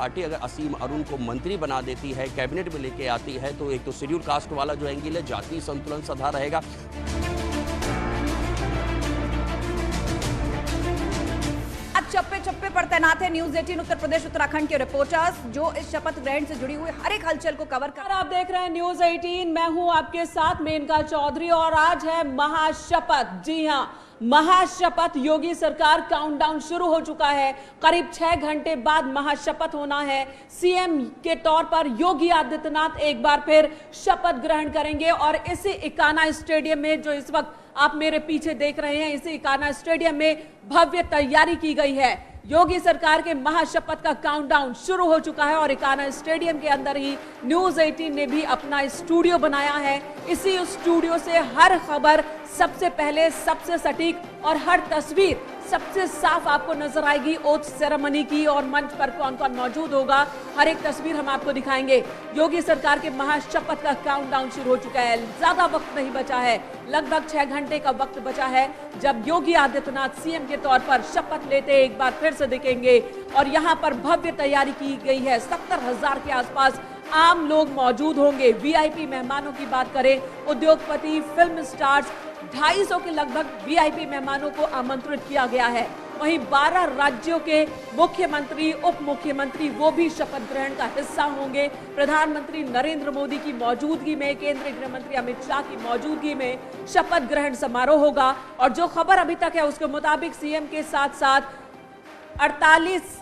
Party अगर असीम अरुण को मंत्री बना देती है, कैबिनेट में लेके आती है, तो एक तो शेड्यूल कास्ट वाला जो एंगल है, जातीय संतुलन सधा रहेगा। चप्पे चप्पे पर तैनात है न्यूज 18 उत्तर प्रदेश उत्तराखंड के रिपोर्टर्स, जो इस शपथ ग्रहण से जुड़ी हुई हर एक हलचल को कवर कर। आप देख रहे हैं न्यूज 18, मैं हूं आपके साथ मेनका चौधरी और आज है महाशपथ। जी हां, महाशपथ। योगी सरकार काउंटडाउन शुरू हो चुका है। करीब 6 घंटे बाद महाशपथ होना है। सीएम के तौर पर योगी आदित्यनाथ एक बार फिर शपथ ग्रहण करेंगे और इसी इकाना स्टेडियम में, जो इस वक्त आप मेरे पीछे देख रहे हैं, इसी इकाना स्टेडियम में भव्य तैयारी की गई है। योगी सरकार के महाशपथ का काउंटडाउन शुरू हो चुका है और इकाना स्टेडियम के अंदर ही न्यूज 18 ने भी अपना स्टूडियो बनाया है। इसी स्टूडियो से हर खबर सबसे पहले, सबसे सटीक और हर तस्वीर सबसे साफ आपको नजर आएगी। ओथ सेरेमनी की और मंच पर कौन कौन मौजूद होगा, हर एक तस्वीर हम आपको दिखाएंगे। योगी सरकार के महाशपथ का काउंटडाउन शुरू हो चुका है। ज्यादा वक्त नहीं बचा है, लगभग 6 घंटे का वक्त बचा है जब योगी आदित्यनाथ सीएम के तौर पर शपथ लेते एक बार फिर से दिखेंगे। और यहाँ पर भव्य तैयारी की गई है। 70,000 के आसपास आम लोग मौजूद होंगे। वीआईपी मेहमानों की बात करें, उद्योगपति, फिल्म स्टार्स, 250 के लगभग वीआईपी मेहमानों को आमंत्रित किया गया है। वहीं 12 राज्यों के मुख्यमंत्री, उप मुख्यमंत्री वो भी शपथ ग्रहण का हिस्सा होंगे। प्रधानमंत्री नरेंद्र मोदी की मौजूदगी में, केंद्रीय गृह मंत्री अमित शाह की मौजूदगी में शपथ ग्रहण समारोह होगा। और जो खबर अभी तक है उसके मुताबिक सीएम के साथ साथ 45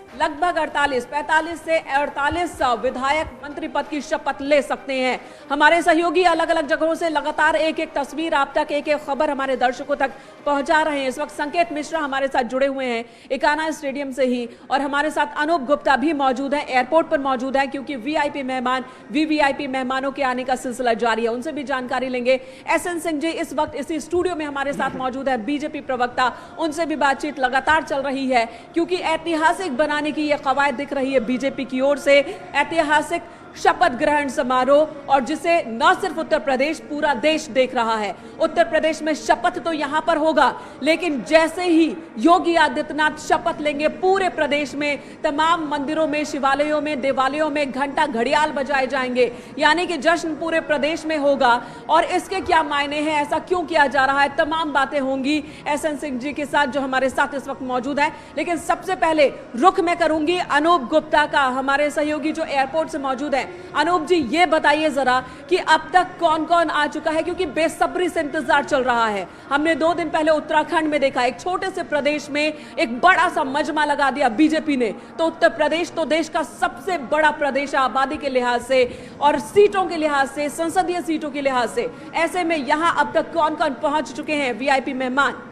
से 48 विधायक मंत्री पद की शपथ ले सकते हैं। हमारे सहयोगी अलग अलग जगहों से लगातार एक एक तस्वीर आप तक, एक एक खबर हमारे दर्शकों तक पहुंचा रहे हैं। इस वक्त संकेत मिश्रा हमारे साथ जुड़े हुए हैं इकाना स्टेडियम से ही, और हमारे साथ अनूप गुप्ता भी मौजूद है, एयरपोर्ट पर मौजूद है, क्योंकि वीआईपी मेहमान, वीवीआईपी मेहमानों के आने का सिलसिला जारी है। उनसे भी जानकारी लेंगे। एसएन सिंह जी इस वक्त इसी स्टूडियो में हमारे साथ मौजूद है, बीजेपी प्रवक्ता, उनसे भी बातचीत लगातार चल रही है, क्योंकि ऐतिहासिक बनाने की यह कवायद दिख रही है बीजेपी की ओर से। ऐतिहासिक शपथ ग्रहण समारोह, और जिसे न सिर्फ उत्तर प्रदेश, पूरा देश देख रहा है। उत्तर प्रदेश में शपथ तो यहां पर होगा, लेकिन जैसे ही योगी आदित्यनाथ शपथ लेंगे, पूरे प्रदेश में तमाम मंदिरों में, शिवालयों में, देवालयों में घंटा घड़ियाल बजाए जाएंगे। यानी कि जश्न पूरे प्रदेश में होगा। और इसके क्या मायने हैं, ऐसा क्यों किया जा रहा है, तमाम बातें होंगी एसएन सिंह जी के साथ, जो हमारे साथ इस वक्त मौजूद है। लेकिन सबसे पहले रुख मैं करूंगी अनूप गुप्ता का, हमारे सहयोगी जो एयरपोर्ट से मौजूद है। अनूप जी, ये बताइए जरा कि अब तक कौन कौन आ चुका है, क्योंकि बेसब्री से इंतजार चल रहा है। हमने 2 दिन पहले उत्तराखंड में देखा, एक छोटे से प्रदेश में एक बड़ा सा मजमा लगा दिया बीजेपी ने। तो उत्तर प्रदेश तो देश का सबसे बड़ा प्रदेश है आबादी के लिहाज से और सीटों के लिहाज से, संसदीय सीटों के लिहाज से। ऐसे में यहां अब तक कौन कौन पहुंच चुके हैं वीआईपी मेहमान?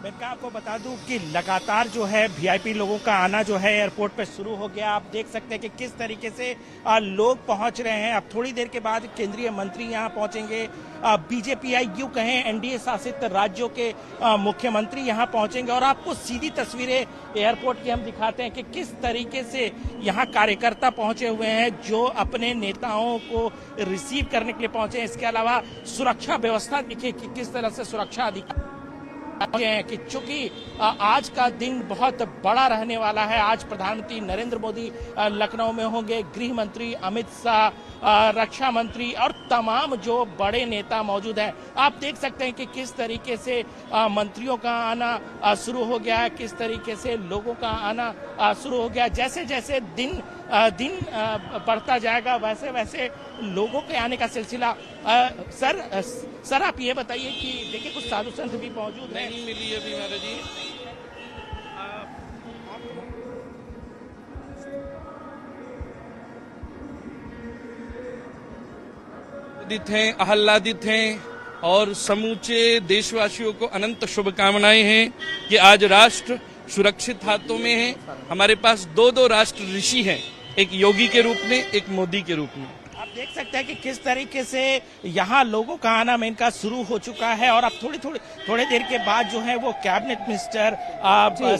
मैं आपको बता दूं कि लगातार जो है वीआईपी लोगों का आना जो है एयरपोर्ट पे शुरू हो गया। आप देख सकते हैं कि किस तरीके से लोग पहुंच रहे हैं। अब थोड़ी देर के बाद केंद्रीय मंत्री यहां पहुंचेंगे, बीजेपी यूं कहें एनडीए शासित राज्यों के मुख्यमंत्री यहां पहुंचेंगे। और आपको सीधी तस्वीरें एयरपोर्ट की हम दिखाते हैं कि किस तरीके से यहां कार्यकर्ता पहुंचे हुए हैं, जो अपने नेताओं को रिसीव करने के लिए पहुंचे हैं। इसके अलावा सुरक्षा व्यवस्था देखिए कि किस तरह से सुरक्षा अधिकारी हैं कि चूंकि आज का दिन बहुत बड़ा रहने वाला है। आज प्रधानमंत्री नरेंद्र मोदी लखनऊ में होंगे, गृह मंत्री अमित शाह, रक्षा मंत्री और तमाम जो बड़े नेता मौजूद हैं। आप देख सकते हैं कि किस तरीके से मंत्रियों का आना शुरू हो गया है, किस तरीके से लोगों का आना शुरू हो गया। जैसे जैसे दिन बढ़ता जाएगा वैसे वैसे लोगों के आने का सिलसिला। सर आप ये बताइए कि देखिए कुछ साधु संत भी मौजूद हैं। नहीं मिली अभी महाराज जी। हैं, आह्लादित हैं और समूचे देशवासियों को अनंत शुभकामनाएं हैं कि आज राष्ट्र सुरक्षित हाथों में है। हमारे पास 2 राष्ट्र ऋषि हैं, एक योगी के रूप में, एक मोदी के रूप में। आप देख सकते हैं कि किस तरीके से यहाँ लोगों का आना इनका शुरू हो चुका है और अब थोड़ी देर के बाद जो है वो कैबिनेट मिनिस्टर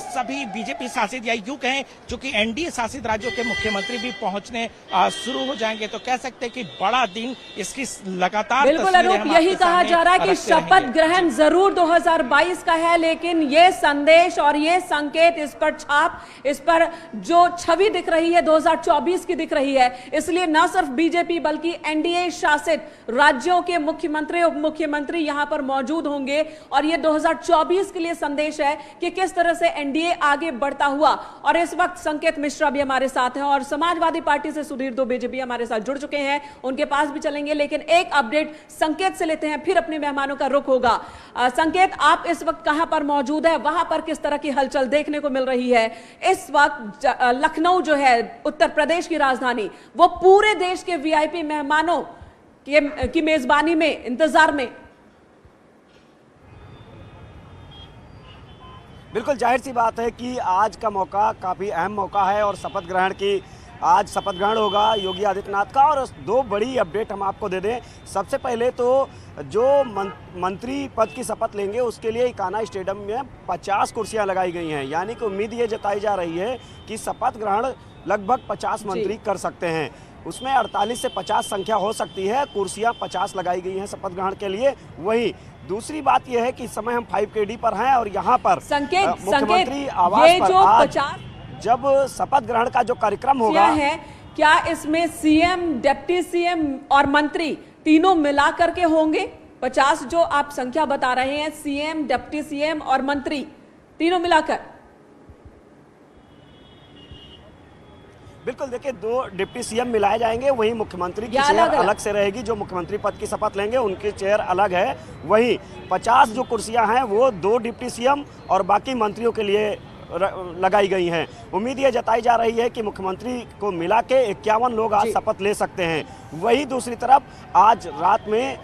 सभी बीजेपी शासित या यूं कहें चूंकि एनडीए शासित राज्यों के मुख्यमंत्री भी पहुंचने शुरू हो जाएंगे, तो कह सकते हैं कि बड़ा दिन इसकी लगातार बिल्कुल अनूप, यही कहा जा रहा है कि शपथ ग्रहण जरूर 2022 का है, लेकिन ये संदेश और ये संकेत, इस पर छाप, इस पर जो छवि दिख रही है 2024 की दिख रही है। इसलिए न सिर्फ बीजेपी बल्कि एनडीए शासित राज्यों के मुख्यमंत्री, उप मुख्यमंत्री यहां पर मौजूद होंगे और यह 2024 के लिए संदेश है कि किस तरह से एनडीए आगे बढ़ता हुआ। और इस वक्त संकेत मिश्रा भी हमारे साथ हैं और समाजवादी पार्टी से सुधीर दुबे जी भी हमारे साथ जुड़ चुके हैं, उनके पास भी चलेंगे। लेकिन एक अपडेट संकेत से लेते हैं, फिर अपने मेहमानों का रुख होगा। संकेत, आप इस वक्त कहां पर मौजूद है, वहां पर किस तरह की हलचल देखने को मिल रही है? इस वक्त लखनऊ जो है उत्तर प्रदेश की राजधानी, वो पूरे देश के वीआईपी मेहमानों की मेजबानी में, इंतजार में। बिल्कुल जाहिर सी बात है कि आज का मौका काफ़ी अहम मौका है और शपथ ग्रहण की, आज शपथ ग्रहण होगा योगी आदित्यनाथ का। और दो बड़ी अपडेट हम आपको दे दें। सबसे पहले तो जो मंत्री पद की शपथ लेंगे उसके लिए इकाना स्टेडियम में 50 कुर्सियां लगाई गई हैं, यानी कि उम्मीद ये जताई जा रही है कि शपथ ग्रहण लगभग 50 मंत्री कर सकते हैं। उसमें 48 से 50 संख्या हो सकती है, कुर्सियां 50 लगाई गई हैं शपथ ग्रहण के लिए। वहीं दूसरी बात यह है कि इस समय हम 5KD पर हैं और यहाँ पर मुख्यमंत्री आवास पर आज जब शपथ ग्रहण का जो कार्यक्रम होगा है, क्या इसमें सीएम, डिप्टी सीएम और मंत्री तीनों मिला करके होंगे? 50 जो आप संख्या बता रहे हैं, सीएम, डिप्टी सीएम और मंत्री तीनों मिलाकर। बिल्कुल, देखिए 2 डिप्टी सीएम मिलाए जाएंगे, वहीं मुख्यमंत्री की चेयर अलग से रहेगी। जो मुख्यमंत्री पद की शपथ लेंगे उनकी चेयर अलग है। वहीं 50 जो कुर्सियां हैं वो 2 डिप्टी सीएम और बाकी मंत्रियों के लिए लगाई गई हैं। उम्मीद ये जताई जा रही है कि मुख्यमंत्री को मिला के 51 लोग आज शपथ ले सकते हैं। वहीं दूसरी तरफ आज रात में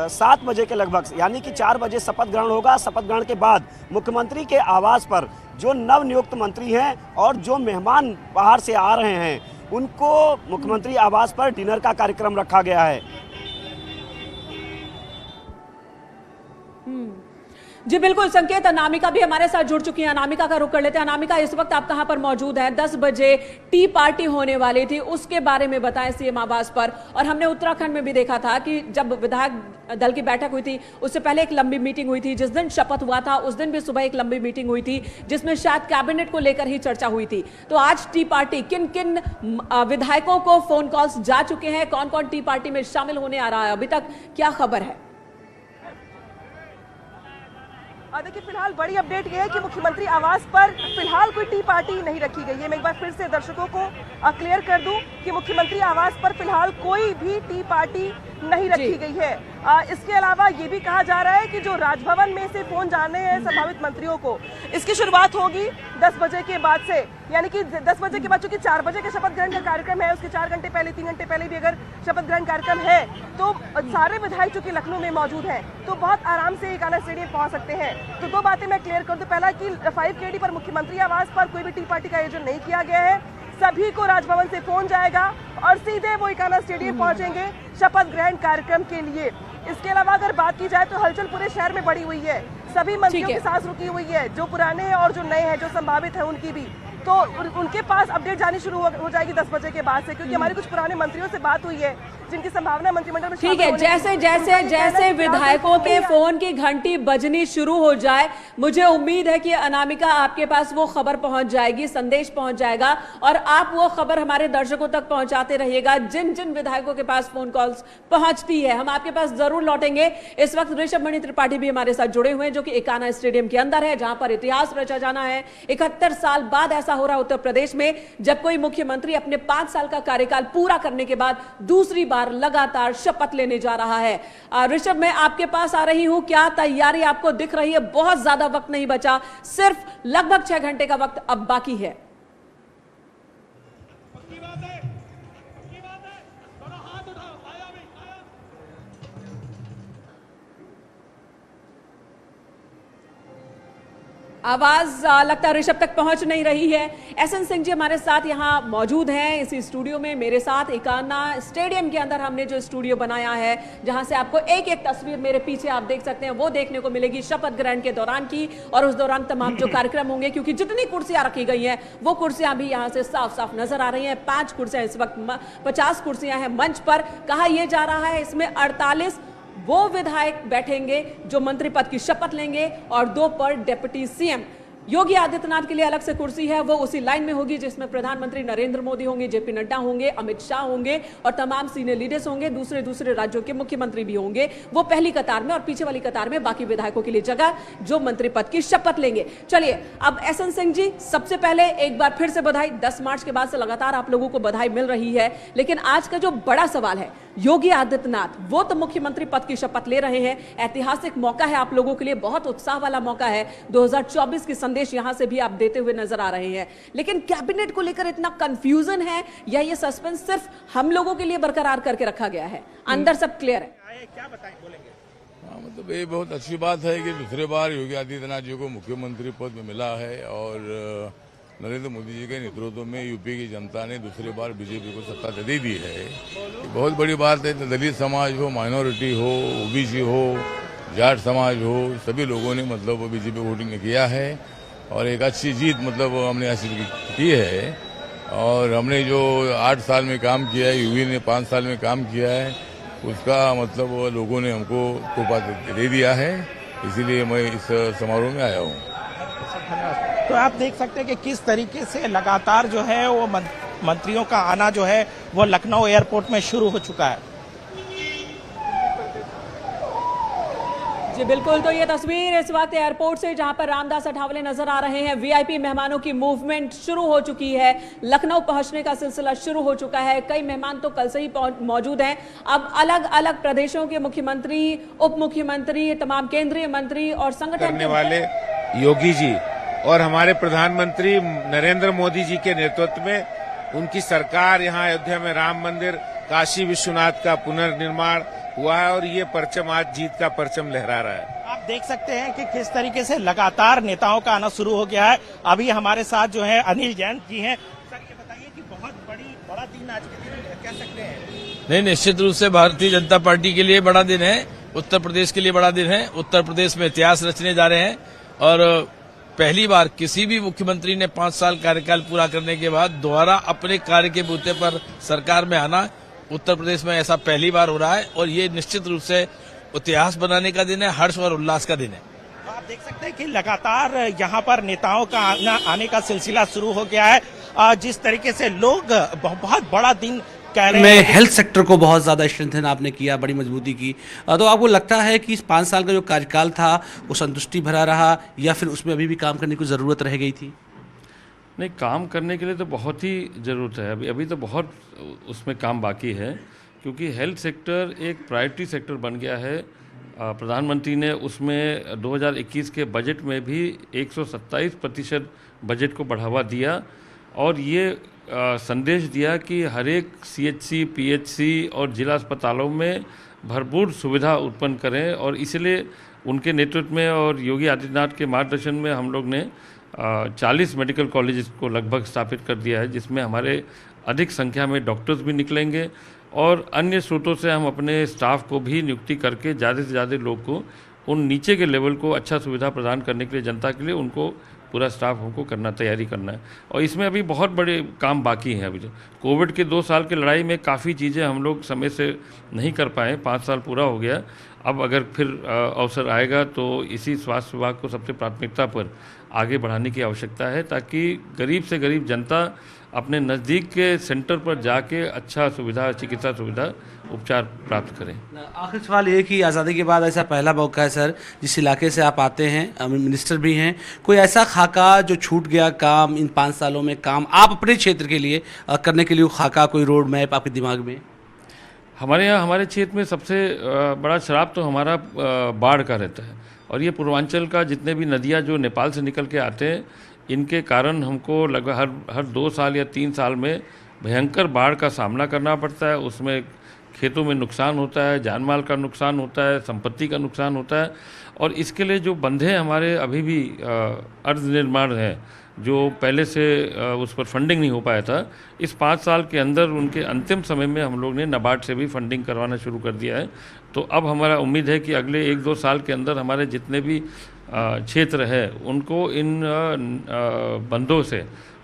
7 बजे के लगभग, यानी कि 4 बजे शपथ ग्रहण होगा। शपथ ग्रहण के बाद मुख्यमंत्री के आवास पर जो नवनियुक्त मंत्री हैं और जो मेहमान बाहर से आ रहे हैं उनको मुख्यमंत्री आवास पर डिनर का कार्यक्रम रखा गया है। जी बिल्कुल संकेत, अनामिका भी हमारे साथ जुड़ चुकी है। अनामिका का रुख कर लेते हैं। अनामिका, इस वक्त आप कहां पर मौजूद हैं? 10 बजे टी पार्टी होने वाली थी, उसके बारे में बताएं सीएम आवास पर। और हमने उत्तराखंड में भी देखा था कि जब विधायक दल की बैठक हुई थी उससे पहले एक लंबी मीटिंग हुई थी। जिस दिन शपथ हुआ था उस दिन भी सुबह एक लंबी मीटिंग हुई थी जिसमें शायद कैबिनेट को लेकर ही चर्चा हुई थी। तो आज टी पार्टी, किन किन विधायकों को फोन कॉल्स जा चुके हैं, कौन कौन टी पार्टी में शामिल होने आ रहा है, अभी तक क्या खबर है? देखिए, फिलहाल बड़ी अपडेट ये है कि मुख्यमंत्री आवास पर फिलहाल कोई टी पार्टी नहीं रखी गई है। मैं एक बार फिर से दर्शकों को क्लियर कर दूं कि मुख्यमंत्री आवास पर फिलहाल कोई भी टी पार्टी नहीं रखी गई है। इसके अलावा ये भी कहा जा रहा है कि जो राजभवन में से फोन जाने हैं संभावित मंत्रियों को, इसकी शुरुआत होगी 10 बजे के बाद से, यानी कि 10 बजे के बाद, चूंकि 4 बजे का शपथ ग्रहण का कार्यक्रम है, उसके 4 घंटे पहले, 3 घंटे पहले भी अगर शपथ ग्रहण कार्यक्रम है तो सारे विधायक चूंकि लखनऊ में मौजूद हैं तो बहुत आराम से इकाना स्टेडियम पहुंच सकते हैं। तो 2 बातें मैं क्लियर कर दूं। पहला कि 5KD पर मुख्यमंत्री आवास पर कोई भी टी पार्टी का आयोजन नहीं किया गया है। सभी को राजभवन से फोन जाएगा और सीधे वो इकाना स्टेडियम पहुंचेंगे शपथ ग्रहण कार्यक्रम के लिए। इसके अलावा अगर बात की जाए तो हलचल पूरे शहर में बढ़ी हुई है। सभी मंत्रियों की सांस रुकी हुई है, जो पुराने हैं और जो नए हैं, जो संभावित है उनकी भी। तो उनके पास अपडेट जानी शुरू हो जाएगी 10 बजे के बाद से, क्योंकि हमारी कुछ पुराने मंत्रियों से बात हुई है जिनकी संभावना मंत्रिमंडल में। ठीक है, जैसे विधायकों के फोन की घंटी बजनी शुरू हो जाए, मुझे उम्मीद है कि अनामिका आपके पास वो खबर पहुंच जाएगी, संदेश पहुंच जाएगा और आप वो खबर हमारे दर्शकों तक पहुंचाते रहिएगा जिन जिन विधायकों के पास फोन कॉल्स पहुंचती है। हम आपके पास जरूर लौटेंगे। इस वक्त ऋषभ मणि त्रिपाठी भी हमारे साथ जुड़े हुए हैं, जो कि इकाना स्टेडियम के अंदर है, जहां पर इतिहास रचा जाना है। 71 साल बाद ऐसा हो रहा है उत्तर प्रदेश में, जब कोई मुख्यमंत्री अपने 5 साल का कार्यकाल पूरा करने के बाद दूसरी बार लगातार शपथ लेने जा रहा है। ऋषभ, मैं आपके पास आ रही हूं, क्या तैयारी आपको दिख रही है? बहुत ज्यादा वक्त नहीं बचा, सिर्फ लगभग 6 घंटे का वक्त अब बाकी है। आवाज लगता है ऋषभ तक पहुंच नहीं रही है। एसएन सिंह जी हमारे साथ यहाँ मौजूद हैं इसी स्टूडियो में मेरे साथ। इकाना स्टेडियम के अंदर हमने जो स्टूडियो बनाया है, जहां से आपको एक एक तस्वीर मेरे पीछे आप देख सकते हैं वो देखने को मिलेगी शपथ ग्रहण के दौरान की, और उस दौरान तमाम जो कार्यक्रम होंगे, क्योंकि जितनी कुर्सियां रखी गई हैं वो कुर्सियां भी यहाँ से साफ साफ नजर आ रही हैं। 5 कुर्सियां इस वक्त 50 कुर्सियां हैं मंच पर। कहा यह जा रहा है इसमें 48 वो विधायक बैठेंगे जो मंत्री पद की शपथ लेंगे और 2 पर डिप्टी सीएम। योगी आदित्यनाथ के लिए अलग से कुर्सी है, वो उसी लाइन में होगी जिसमें प्रधानमंत्री नरेंद्र मोदी होंगे, जेपी नड्डा होंगे, अमित शाह होंगे और तमाम सीनियर लीडर्स होंगे। दूसरे राज्यों के मुख्यमंत्री भी होंगे, वो पहली कतार में, और पीछे वाली कतार में बाकी विधायकों के लिए जगह जो मंत्री पद की शपथ लेंगे। चलिए अब एसएन सिंह जी, सबसे पहले एक बार फिर से बधाई। 10 मार्च के बाद से लगातार आप लोगों को बधाई मिल रही है, लेकिन आज का जो बड़ा सवाल है, योगी आदित्यनाथ वो तो मुख्यमंत्री पद की शपथ ले रहे हैं। ऐतिहासिक मौका है आप लोगों के लिए, बहुत उत्साह वाला मौका है। 2024 की संदेश यहां से भी आप देते हुए नजर आ रहे हैं, लेकिन कैबिनेट को लेकर इतना कंफ्यूजन है या ये सस्पेंस सिर्फ हम लोगों के लिए बरकरार करके रखा गया है? अंदर सब क्लियर है? क्या बताएं, बोलेंगे? मतलब ये बहुत अच्छी बात है कि दूसरे बार योगी आदित्यनाथ जी को मुख्यमंत्री पद में मिला है, और नरेंद्र मोदी जी के नेतृत्व में यूपी की जनता ने दूसरी बार बीजेपी को सत्ता दे दी है। बहुत बड़ी बात है। दलित समाज हो, माइनॉरिटी हो, ओबीसी हो, जाट समाज हो, सभी लोगों ने मतलब बीजेपी वोटिंग किया है और एक अच्छी जीत मतलब हमने हासिल की है। और हमने जो 8 साल में काम किया है, यूपी ने 5 साल में काम किया है, उसका मतलब लोगों ने हमको तोहफा दे दिया है, इसीलिए मैं इस समारोह में आया हूँ। तो आप देख सकते हैं कि किस तरीके से लगातार जो है वो मंत्रियों का आना जो है वो लखनऊ एयरपोर्ट में शुरू हो चुका है। जी बिल्कुल, तो ये तस्वीर इस वक्त एयरपोर्ट से जहां पर रामदास अठावले नजर आ रहे हैं। वीआईपी मेहमानों की मूवमेंट शुरू हो चुकी है, लखनऊ पहुंचने का सिलसिला शुरू हो चुका है। कई मेहमान तो कल से ही मौजूद हैं। अब अलग अलग प्रदेशों के मुख्यमंत्री, उप मुख्यमंत्री, तमाम केंद्रीय मंत्री और संगठन करने वाले योगी जी और हमारे प्रधानमंत्री नरेंद्र मोदी जी के नेतृत्व में उनकी सरकार यहाँ अयोध्या में राम मंदिर, काशी विश्वनाथ का पुनर्निर्माण हुआ है, और ये परचम आज जीत का परचम लहरा रहा है। आप देख सकते हैं कि किस तरीके से लगातार नेताओं का आना शुरू हो गया है। अभी हमारे साथ जो है अनिल जैन जी हैं। सर ये बताइए कि बहुत बड़ा दिन आज के दिन कह सकते हैं? नहीं, निश्चित रूप से भारतीय जनता पार्टी के लिए बड़ा दिन है, उत्तर प्रदेश के लिए बड़ा दिन है। उत्तर प्रदेश में इतिहास रचने जा रहे हैं, और पहली बार किसी भी मुख्यमंत्री ने 5 साल कार्यकाल पूरा करने के बाद दोबारा अपने कार्य के बूते पर सरकार में आना उत्तर प्रदेश में ऐसा पहली बार हो रहा है, और ये निश्चित रूप से इतिहास बनाने का दिन है, हर्ष और उल्लास का दिन है। तो आप देख सकते हैं कि लगातार यहाँ पर नेताओं का आने का सिलसिला शुरू हो गया है। जिस तरीके से लोग बहुत बड़ा दिन कह रहे हैं। हेल्थ सेक्टर को बहुत ज्यादा स्ट्रेंथन आपने किया, बड़ी मजबूती की, तो आपको लगता है कि इस 5 साल का जो कार्यकाल था वो संतुष्टि भरा रहा, या फिर उसमें अभी भी काम करने की जरूरत रह गई थी? नहीं, काम करने के लिए तो बहुत ही ज़रूरत है। अभी तो बहुत उसमें काम बाकी है, क्योंकि हेल्थ सेक्टर एक प्रायोरिटी सेक्टर बन गया है। प्रधानमंत्री ने उसमें 2021 के बजट में भी 127% बजट को बढ़ावा दिया, और ये संदेश दिया कि हर एक CHC, PHC और जिला अस्पतालों में भरपूर सुविधा उत्पन्न करें। और इसलिए उनके नेतृत्व में और योगी आदित्यनाथ के मार्गदर्शन में हम लोग ने 40 मेडिकल कॉलेजेस को लगभग स्थापित कर दिया है, जिसमें हमारे अधिक संख्या में डॉक्टर्स भी निकलेंगे, और अन्य स्रोतों से हम अपने स्टाफ को भी नियुक्ति करके ज़्यादा से ज़्यादा लोग को, उन नीचे के लेवल को अच्छा सुविधा प्रदान करने के लिए, जनता के लिए उनको पूरा स्टाफ हमको तैयारी करना है। और इसमें अभी बहुत बड़े काम बाकी हैं। अभी कोविड के 2 साल की लड़ाई में काफ़ी चीज़ें हम लोग समय से नहीं कर पाए, 5 साल पूरा हो गया। अब अगर फिर अवसर आएगा तो इसी स्वास्थ्य विभाग को सबसे प्राथमिकता पर आगे बढ़ाने की आवश्यकता है, ताकि गरीब से गरीब जनता अपने नज़दीक के सेंटर पर जाके अच्छा सुविधा, चिकित्सा सुविधा, उपचार प्राप्त करें। आखिर सवाल ये कि आज़ादी के बाद ऐसा पहला मौका है सर, जिस इलाके से आप आते हैं, मिनिस्टर भी हैं, कोई ऐसा खाका जो छूट गया काम इन 5 सालों में, काम आप अपने क्षेत्र के लिए करने के लिए, खाका कोई रोड मैप आपके दिमाग में? हमारे यहाँ, हमारे क्षेत्र में सबसे बड़ा शराब तो हमारा बाढ़ का रहता है, और ये पूर्वांचल का जितने भी नदियाँ जो नेपाल से निकल के आते हैं, इनके कारण हमको लगभग हर 2 साल या 3 साल में भयंकर बाढ़ का सामना करना पड़ता है। उसमें खेतों में नुकसान होता है, जान माल का नुकसान होता है, संपत्ति का नुकसान होता है। और इसके लिए जो बंधे हमारे अभी भी अर्ध निर्माण है, जो पहले से उस पर फंडिंग नहीं हो पाया था, इस 5 साल के अंदर उनके अंतिम समय में हम लोग ने नाबार्ड से भी फंडिंग करवाना शुरू कर दिया है। तो अब हमारा उम्मीद है कि अगले 1-2 साल के अंदर हमारे जितने भी क्षेत्र है उनको इन बंधों से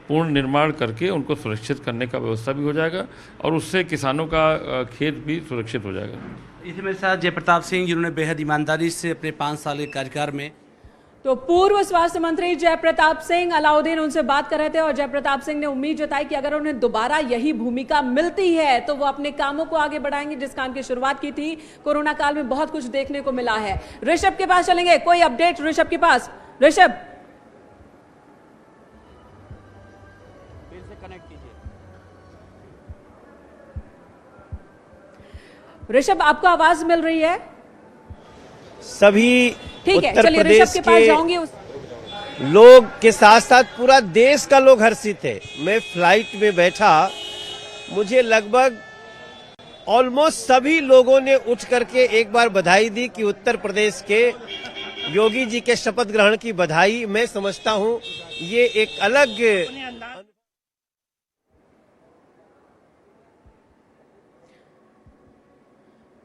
पूर्ण निर्माण करके उनको सुरक्षित करने का व्यवस्था भी हो जाएगा और उससे किसानों का खेत भी सुरक्षित हो जाएगा। इसी मेरे साथ जयप्रताप सिंह, जिन्होंने बेहद ईमानदारी से अपने 5 साल के कार्यकाल में। तो पूर्व स्वास्थ्य मंत्री जयप्रताप सिंह, अलाउद्दीन उनसे बात कर रहे थे और जयप्रताप सिंह ने उम्मीद जताई कि अगर उन्हें दोबारा यही भूमिका मिलती है तो वो अपने कामों को आगे बढ़ाएंगे, जिस काम की शुरुआत की थी। कोरोना काल में बहुत कुछ देखने को मिला है। ऋषभ के पास चलेंगे, कोई अपडेट ऋषभ के पास? ऋषभ, फिर से कनेक्ट कीजिए। ऋषभ आपको आवाज मिल रही है? सभी ठीक है, उत्तर चलिए ऋषभ प्रदेश के पास जाऊंगी। लोग के साथ साथ पूरा देश का लोग हर्षित है। मैं फ्लाइट में बैठा, मुझे लगभग ऑलमोस्ट सभी लोगों ने उठ करके एक बार बधाई दी कि उत्तर प्रदेश के योगी जी के शपथ ग्रहण की बधाई। मैं समझता हूं ये एक अलग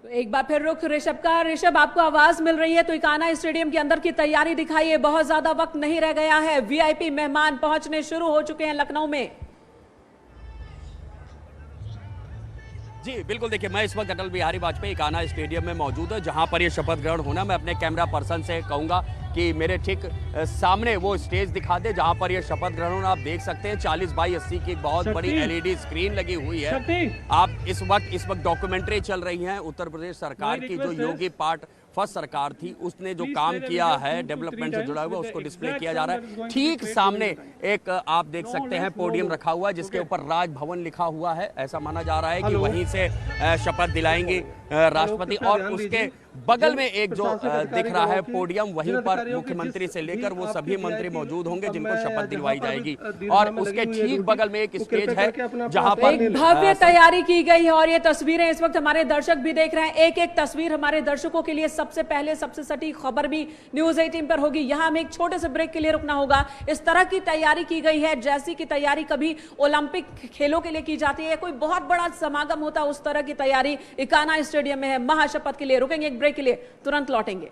तो एक बार फिर रुख ऋषभ का। ऋषभ, आपको आवाज मिल रही है? तो इकाना स्टेडियम के अंदर की तैयारी दिखाइए, बहुत ज्यादा वक्त नहीं रह गया है, वीआईपी मेहमान पहुंचने शुरू हो चुके हैं लखनऊ में। जी बिल्कुल, देखिए मैं इस वक्त अटल बिहारी वाजपेयी इकाना स्टेडियम में मौजूद है, जहां पर ये शपथ ग्रहण होना। मैं अपने कैमरा पर्सन से कहूंगा कि मेरे ठीक सामने वो स्टेज दिखा दे जहां पर ये शपथ ग्रहण होना। आप देख सकते हैं 40x80 की एक बहुत बड़ी एलईडी स्क्रीन लगी हुई है। आप इस वक्त डॉक्यूमेंट्री चल रही है उत्तर प्रदेश सरकार की, जो योगी पार्ट फर्स्ट सरकार थी उसने जो काम किया है डेवलपमेंट से जुड़ा हुआ, उसको डिस्प्ले किया जा रहा है। ठीक सामने एक आप देख सकते हैं पोडियम रखा हुआ है जिसके ऊपर राजभवन लिखा हुआ है। ऐसा माना जा रहा है कि वहीं से शपथ दिलाएंगे राष्ट्रपति। और उसके बगल में एक जो दिख रहा है पोडियम, वहीं पर मुख्यमंत्री से लेकर वो सभी मंत्री मौजूद होंगे जिनको शपथ दिलवाई जाएगी। और उसके ठीक बगल में एक स्टेज है जहां पर एक भव्य तैयारी की गई है। और ये तस्वीरें इस वक्त हमारे दर्शक भी देख रहे हैं। एक एक तस्वीर हमारे दर्शकों के लिए सबसे पहले सबसे सटीक खबर भी न्यूज़ 18 पर होगी। यहां हमें एक छोटे से ब्रेक के लिए रुकना होगा। इस तरह की तैयारी की गई है जैसी की तैयारी कभी ओलंपिक खेलों के लिए की जाती है, कोई बहुत बड़ा समागम होता है, उस तरह की तैयारी इकाना स्टेडियम में है महाशपथ के लिए। रुकेंगे एक ब्रेक के लिए, तुरंत लौटेंगे।